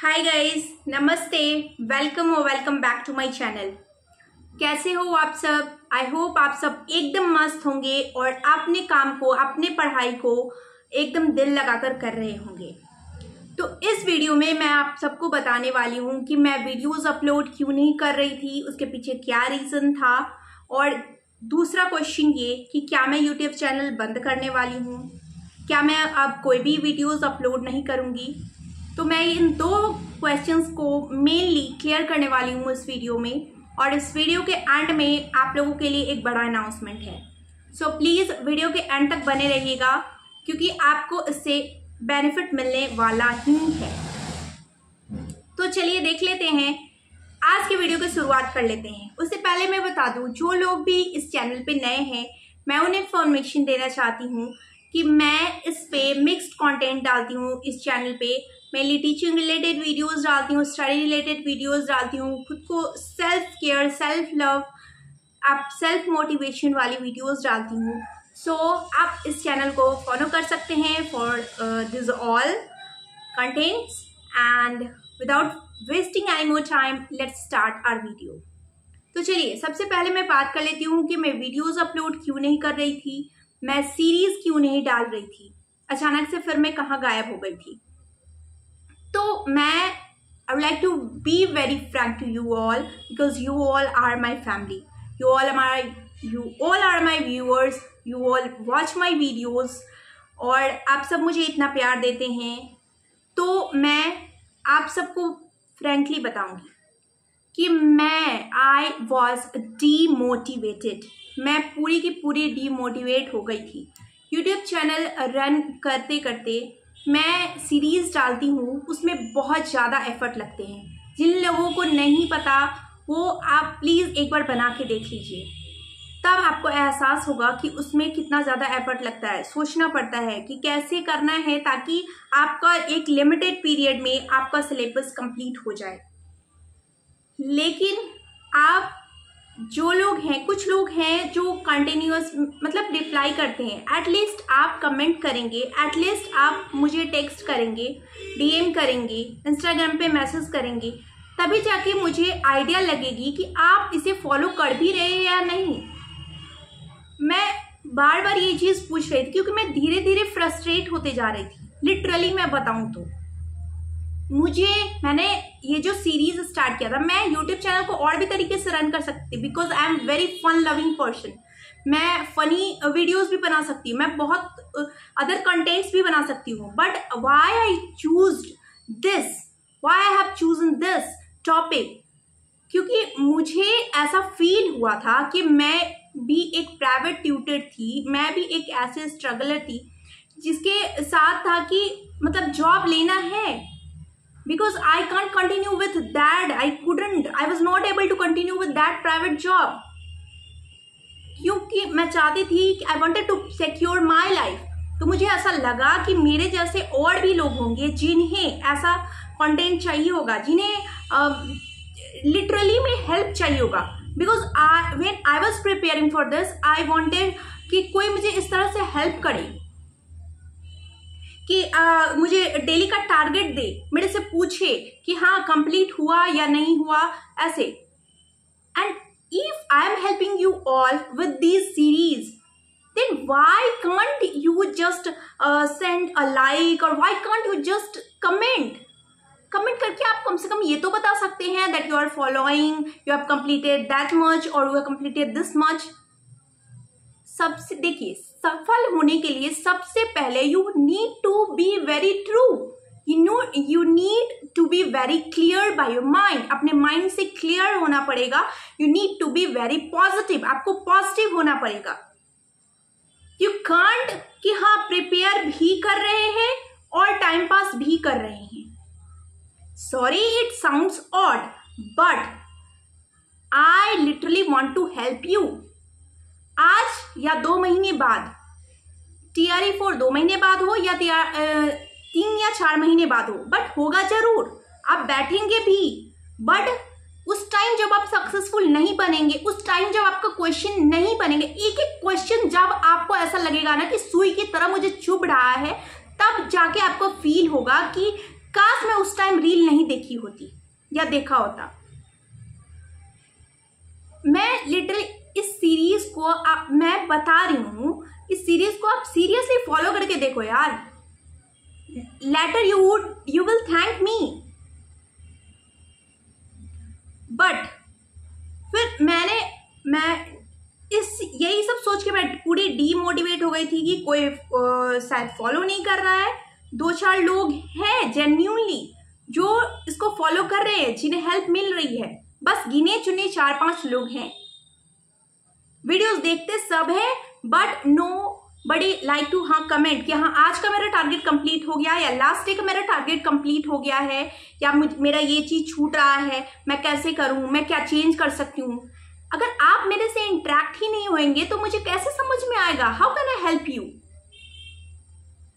हाय guys, नमस्ते, welcome back to my channel. कैसे हो आप सब? आई होप आप सब एकदम मस्त होंगे और अपने काम को, अपने पढ़ाई को एकदम दिल लगाकर कर रहे होंगे। तो इस वीडियो में मैं आप सबको बताने वाली हूँ कि मैं वीडियोस अपलोड क्यों नहीं कर रही थी, उसके पीछे क्या रीज़न था, और दूसरा क्वेश्चन ये कि क्या मैं यूट्यूब चैनल बंद करने वाली हूँ, क्या मैं अब कोई भी वीडियोस अपलोड नहीं करूँगी। तो मैं इन दो क्वेश्चंस को मेनली क्लियर करने वाली हूँ इस वीडियो में, और इस वीडियो के एंड में आप लोगों के लिए एक बड़ा अनाउंसमेंट है। सो प्लीज़ वीडियो के एंड तक बने रहिएगा क्योंकि आपको इससे बेनिफिट मिलने वाला ही है। तो चलिए देख लेते हैं, आज की वीडियो की शुरुआत कर लेते हैं। उससे पहले मैं बता दूं, जो लोग भी इस चैनल पे नए हैं, मैं उन्हें इन्फॉर्मेशन देना चाहती हूँ कि मैं इस पे मिक्स्ड कंटेंट डालती हूँ। इस चैनल पे मेनली टीचिंग रिलेटेड वीडियोस डालती हूँ, स्टडी रिलेटेड वीडियोस डालती हूँ, खुद को सेल्फ केयर, सेल्फ लव, आप सेल्फ मोटिवेशन वाली वीडियोस डालती हूँ। सो आप इस चैनल को फॉलो कर सकते हैं for this all contents. And without wasting any more time, let's start our video. तो चलिए सबसे पहले मैं बात कर लेती हूँ कि मैं वीडियोस अपलोड क्यों नहीं कर रही थी, मैं सीरीज क्यों नहीं डाल रही थी, अचानक से फिर मैं कहाँ गायब हो गई थी। तो मैं I would like to be very frank to you all because you all are my family, you all are my viewers, you all watch my videos, और आप सब मुझे इतना प्यार देते हैं। तो मैं आप सबको फ्रैंकली बताऊंगी कि आई वॉज डीमोटिवेटेड, मैं पूरी की पूरी डीमोटिवेट हो गई थी। यूट्यूब चैनल रन करते करते मैं सीरीज़ डालती हूँ, उसमें बहुत ज़्यादा एफर्ट लगते हैं। जिन लोगों को नहीं पता वो आप प्लीज़ एक बार बना के देख लीजिए, तब आपको एहसास होगा कि उसमें कितना ज़्यादा एफर्ट लगता है। सोचना पड़ता है कि कैसे करना है ताकि आपका एक लिमिटेड पीरियड में आपका सिलेबस कंप्लीट हो जाए। लेकिन आप जो लोग हैं, कुछ लोग हैं जो कंटिन्यूअस मतलब रिप्लाई करते हैं, एटलीस्ट आप कमेंट करेंगे, एटलीस्ट आप मुझे टेक्स्ट करेंगे, डीएम करेंगे, इंस्टाग्राम पे मैसेज करेंगे, तभी जाके मुझे आइडिया लगेगी कि आप इसे फॉलो कर भी रहे हैं या नहीं। मैं बार बार ये चीज़ पूछ रही थी क्योंकि मैं धीरे धीरे फ्रस्ट्रेट होते जा रही थी। लिटरली मैं बताऊं तो मैंने ये जो सीरीज स्टार्ट किया था, मैं यूट्यूब चैनल को और भी तरीके से रन कर सकती because I am very fun loving person. मैं फनी वीडियोस भी बना सकती हूँ, मैं बहुत अदर कंटेंट्स भी बना सकती हूँ, but why I choose this, why I have chosen this topic, क्योंकि मुझे ऐसा फील हुआ था कि मैं भी एक प्राइवेट ट्यूटर थी, मैं भी एक ऐसे स्ट्रगलर थी जिसके साथ था कि मतलब जॉब लेना है, because I can't continue with that, I was not able to continue with that private job, क्योंकि मैं चाहती थी कि I wanted to secure my life. तो मुझे ऐसा लगा कि मेरे जैसे और भी लोग होंगे जिन्हें ऐसा कंटेंट चाहिए होगा, जिन्हें लिटरली में हेल्प चाहिए होगा। Because when I was preparing for this, I wanted कि कोई मुझे इस तरह से हेल्प करे कि मुझे डेली का टारगेट दे, मेरे से पूछे कि हाँ कंप्लीट हुआ या नहीं हुआ, ऐसे। And if I am helping you all with this series, then why can't you just send a like, or why can't you just comment करके आप कम से कम ये तो बता सकते हैं that you are following, you have completed that much, or you have completed this much। सबसे देखिए, सफल होने के लिए सबसे पहले you need to be very true, you need to be very clear by your mind, अपने माइंड से क्लियर होना पड़ेगा। you need to be very positive, आपको पॉजिटिव होना पड़ेगा। You can't कि हाँ प्रिपेयर भी कर रहे हैं और टाइम पास भी कर रहे हैं। Sorry, it sounds odd, but I literally want to help you। आज या 2 महीने बाद, TRE4 2 महीने बाद हो या 3 या 4 महीने बाद हो, बट होगा जरूर। आप बैठेंगे भी, बट उस टाइम जब आप सक्सेसफुल नहीं बनेंगे, उस टाइम जब आपका क्वेश्चन नहीं बनेंगे, एक एक क्वेश्चन जब आपको ऐसा लगेगा ना कि सुई की तरह मुझे चुभ रहा है, तब जाके आपको फील होगा कि काश मैं उस टाइम रील नहीं देखी होती या देखा होता। मैं लिटरली इस सीरीज को मैं बता रही हूं, इस सीरीज को आप सीरियसली फॉलो करके देखो यार। Later you will thank me. But फिर मैं यही सब सोच के मैं पूरी डीमोटिवेट हो गई थी कि कोई शायद फॉलो नहीं कर रहा है। 2-4 लोग हैं जेन्युइनली जो इसको फॉलो कर रहे हैं, जिन्हें हेल्प मिल रही है। बस गिने चुने 4-5 लोग हैं। वीडियोस देखते सब है, बट नो बड़ी लाइक टू कमेंट कि हाँ आज का मेरा टारगेट कंप्लीट हो गया, या लास्ट डे का मेरा टारगेट कंप्लीट हो गया है, या मेरा ये चीज छूट रहा है, मैं कैसे करूं, मैं क्या चेंज कर सकती हूँ। अगर आप मेरे से इंटरेक्ट ही नहीं होंगे तो मुझे कैसे समझ में आएगा? How can I help you?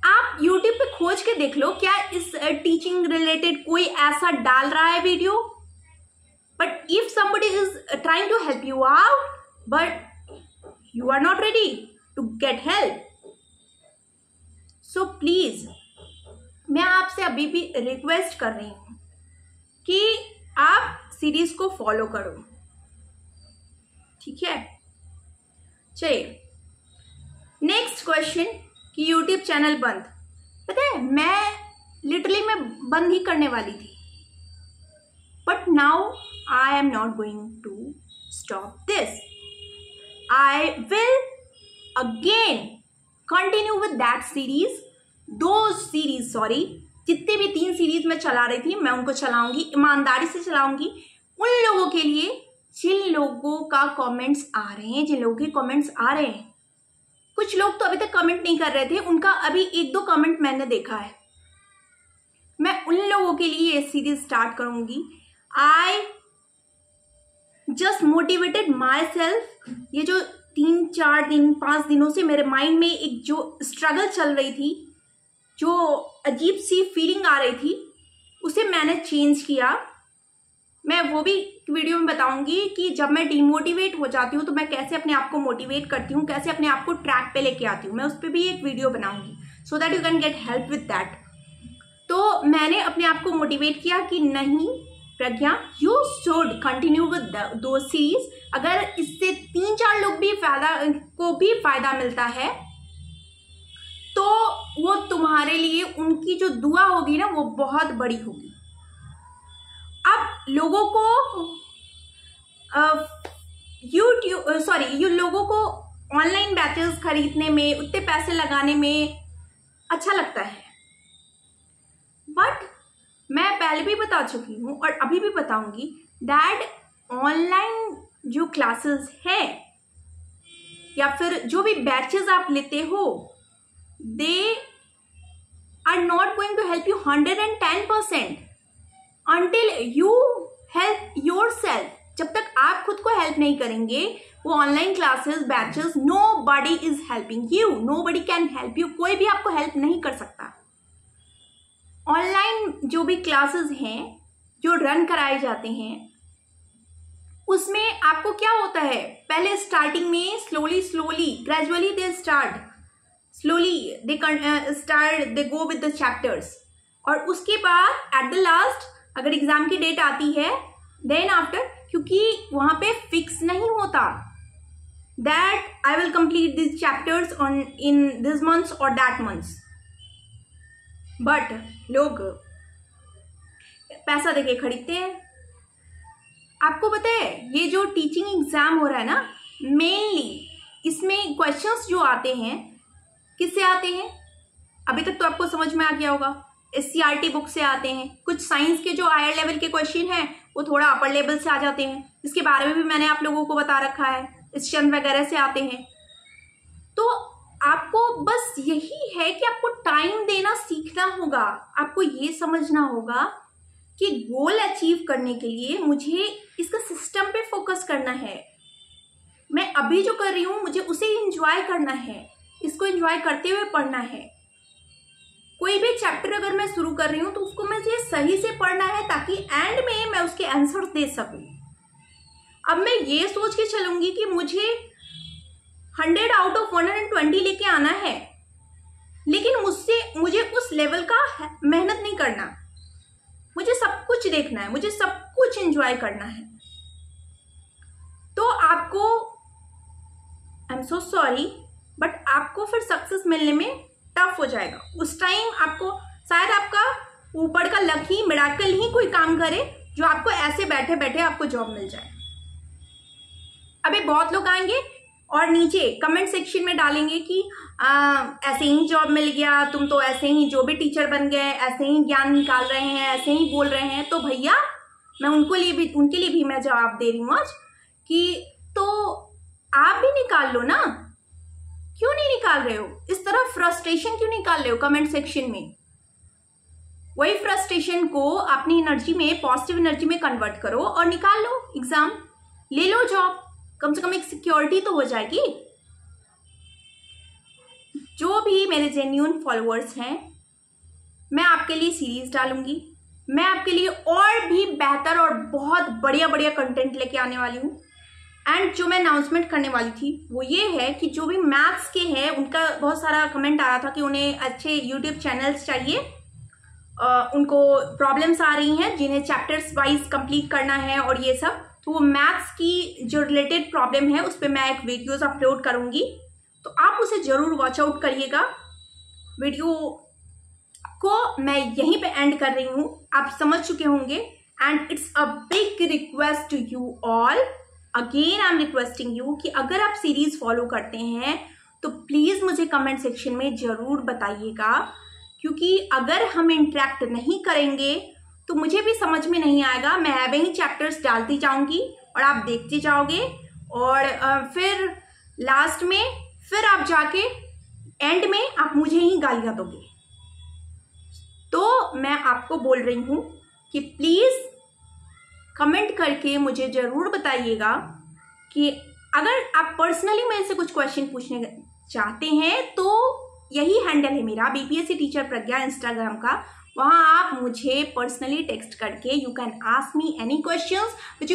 आप YouTube पे खोज के देख लो, क्या इस टीचिंग रिलेटेड कोई ऐसा डाल रहा है video? But if somebody is trying to help you out, but you are not ready to get help, so please मैं आपसे अभी भी रिक्वेस्ट कर रही हूं कि आप सीरीज को फॉलो करो, ठीक है? चलिए नेक्स्ट क्वेश्चन कि यूट्यूब चैनल बंद। पता है मैं लिटरली बंद ही करने वाली थी, but now I am not going to stop this. I will again continue with that series, जितने भी 3 सीरीज मैं चला रही थी मैं उनको चलाऊंगी, ईमानदारी से चलाऊंगी उन लोगों के लिए जिन लोगों का कमेंट्स आ रहे हैं, जिन लोगों के कमेंट्स आ रहे हैं। कुछ लोग तो अभी तक कमेंट नहीं कर रहे थे, उनका अभी 1-2 कमेंट मैंने देखा है। मैं उन लोगों के लिए ये सीरीज स्टार्ट करूंगी। I just motivated my self. ये जो 3-4 दिन 5 दिनों से मेरे माइंड में एक जो स्ट्रगल चल रही थी, जो अजीब सी फीलिंग आ रही थी, उसे मैंने चेंज किया। मैं वो भी वीडियो में बताऊंगी कि जब मैं डिमोटिवेट हो जाती हूँ तो मैं कैसे अपने आप को मोटिवेट करती हूँ, कैसे अपने आप को ट्रैक पे लेके आती हूँ। मैं उस पर भी एक वीडियो बनाऊंगी so that you can get help with that. तो मैंने अपने आप को मोटिवेट किया कि नहीं प्रज्ञा, यू शुड कंटिन्यू विद दो सीरीज। अगर इससे 3-4 लोग भी फायदा मिलता है तो वो तुम्हारे लिए उनकी जो दुआ होगी ना वो बहुत बड़ी होगी। अब लोगों को लोगों को ऑनलाइन बैचेस खरीदने में, उतने पैसे लगाने में अच्छा लगता है, बट मैं पहले भी बता चुकी हूँ और अभी भी बताऊंगी दैट ऑनलाइन जो क्लासेस है या फिर जो भी बैचेस आप लेते हो, they are not going to help you 110% until you help yourself। जब तक आप खुद को हेल्प नहीं करेंगे, वो online classes batches, nobody is helping you, nobody can help you। कोई भी आपको हेल्प नहीं कर सकता। ऑनलाइन जो भी क्लासेस हैं जो रन कराए जाते हैं, उसमें आपको क्या होता है, पहले स्टार्टिंग में slowly gradually they start, slowly they go with the chapters, और उसके बाद एट द लास्ट अगर एग्जाम की डेट आती है, देन आफ्टर, क्योंकि वहां पे फिक्स नहीं होता that I will complete this chapters on in this months और दैट मंथ्स, बट लोग पैसा देके खरीदते हैं। आपको पता है ये जो टीचिंग एग्जाम हो रहा है ना, मेनली इसमें क्वेश्चंस जो आते हैं किससे आते हैं? अभी तक तो आपको समझ में आ गया होगा, SCRT बुक से आते हैं। कुछ साइंस के जो हायर लेवल के क्वेश्चन हैं वो थोड़ा अपर लेवल से आ जाते हैं, इसके बारे में भी मैंने आप लोगों को बता रखा है, स्टैंड वगैरह से आते हैं। तो आपको बस यही है कि आपको टाइम देना सीखना होगा। आपको ये समझना होगा कि गोल अचीव करने के लिए मुझे इसका सिस्टम पे फोकस करना है। मैं अभी जो कर रही हूँ मुझे उसे एंजॉय करना है, इसको एंजॉय करते हुए पढ़ना है। कोई भी चैप्टर अगर मैं शुरू कर रही हूँ तो उसको मुझे सही से पढ़ना है ताकि एंड में मैं उसके आंसर दे सकूं। अब मैं ये सोच के चलूंगी कि मुझे 100 आउट ऑफ 120 लेके आना है, लेकिन मुझे उस लेवल का मेहनत नहीं करना। कुछ देखना है, मुझे सब कुछ एंजॉय करना है। तो आपको I am so sorry but आपको फिर सक्सेस मिलने में टफ हो जाएगा। उस टाइम आपको शायद आपका ऊपर का लक ही, मिराकल ही कोई काम करे जो आपको ऐसे बैठे बैठे आपको जॉब मिल जाए। अबे बहुत लोग आएंगे और नीचे कमेंट सेक्शन में डालेंगे कि ऐसे ही जॉब मिल गया, तुम तो ऐसे ही जो भी टीचर बन गए, ऐसे ही ज्ञान निकाल रहे हैं, ऐसे ही बोल रहे हैं। तो भैया मैं उनके लिए भी मैं जवाब दे रही हूँ आज कि तो आप भी निकाल लो ना, क्यों नहीं निकाल रहे हो? इस तरह फ्रस्ट्रेशन क्यों निकाल रहे हो कमेंट सेक्शन में? वही फ्रस्ट्रेशन को अपनी एनर्जी में, पॉजिटिव एनर्जी में कन्वर्ट करो और निकाल लो एग्जाम, ले लो जॉब, कम से कम एक सिक्योरिटी तो हो जाएगी। जो भी मेरे जेन्युइन फॉलोअर्स हैं, मैं आपके लिए सीरीज डालूंगी, मैं आपके लिए और भी बेहतर और बहुत बढ़िया बढ़िया कंटेंट लेके आने वाली हूँ। एंड जो मैं अनाउंसमेंट करने वाली थी वो ये है कि जो भी मैथ्स के हैं, उनका बहुत सारा कमेंट आ रहा था कि उन्हें अच्छे यूट्यूब चैनल्स चाहिए, उनको प्रॉब्लम्स आ रही हैं जिन्हें चैप्टर्स वाइज कंप्लीट करना है और ये सब। तो वो मैथ्स की जो रिलेटेड प्रॉब्लम है उस पर मैं एक वीडियोस अपलोड करूंगी, तो आप उसे जरूर वॉच आउट करिएगा। वीडियो को मैं यहीं पे एंड कर रही हूँ, आप समझ चुके होंगे। And it's a big request to you all, again I am requesting you कि अगर आप सीरीज फॉलो करते हैं तो प्लीज मुझे कमेंट सेक्शन में जरूर बताइएगा, क्योंकि अगर हम इंटरेक्ट नहीं करेंगे तो मुझे भी समझ में नहीं आएगा। मैं ऐसे ही चैप्टर्स डालती जाऊंगी और आप देखते जाओगे और फिर लास्ट में फिर आप जाके एंड में आप मुझे ही गालियां दोगे। तो मैं आपको बोल रही हूं कि प्लीज कमेंट करके मुझे जरूर बताइएगा कि अगर आप पर्सनली मेरे से कुछ क्वेश्चन पूछने चाहते हैं तो यही हैंडल है मेरा, बीपीएससी टीचर प्रज्ञा इंस्टाग्राम का। वहां आप मुझे पर्सनली टेक्स्ट करके you can ask me any questions which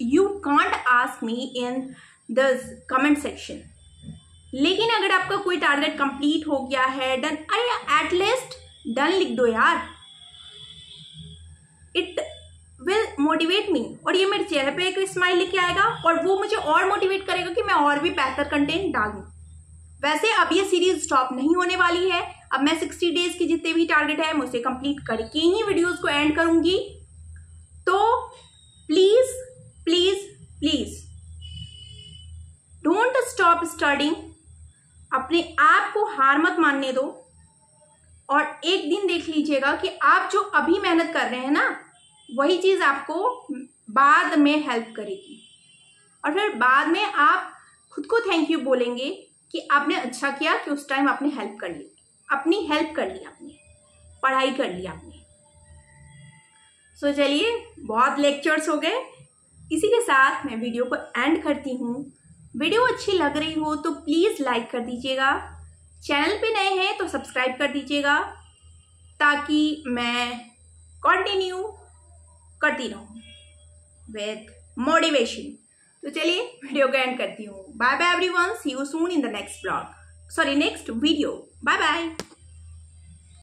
you can't ask me in this comment section. लेकिन अगर आपका कोई टारगेट कंप्लीट हो गया है, डन, अरे एटलीस्ट डन लिख दो यार, इट विल मोटिवेट मी और ये मेरे चेहरे पे एक स्माइल लेके आएगा और वो मुझे और मोटिवेट करेगा कि मैं और भी बेहतर कंटेंट डालूं। वैसे अब ये सीरीज स्टॉप नहीं होने वाली है, अब मैं 60 डेज की जितने भी टारगेट है मुझसे कंप्लीट करके ही वीडियोस को एंड करूंगी। तो please please please don't stop studying, अपने आप को हार मत मानने दो और एक दिन देख लीजिएगा कि आप जो अभी मेहनत कर रहे हैं ना, वही चीज आपको बाद में हेल्प करेगी और फिर बाद में आप खुद को थैंक यू बोलेंगे कि आपने अच्छा किया कि उस टाइम आपने हेल्प कर ली, अपनी हेल्प कर ली, आपने पढ़ाई कर ली आपने। सो चलिए, बहुत लेक्चर्स हो गए, इसी के साथ मैं वीडियो को एंड करती हूँ। वीडियो अच्छी लग रही हो तो प्लीज़ लाइक कर दीजिएगा, चैनल पे नए हैं तो सब्सक्राइब कर दीजिएगा ताकि मैं कंटिन्यू करती रहूँ विथ मोटिवेशन। तो चलिए वीडियो को एंड करती हूँ। Bye bye everyone, see you soon in the next blog, sorry next video. Bye bye.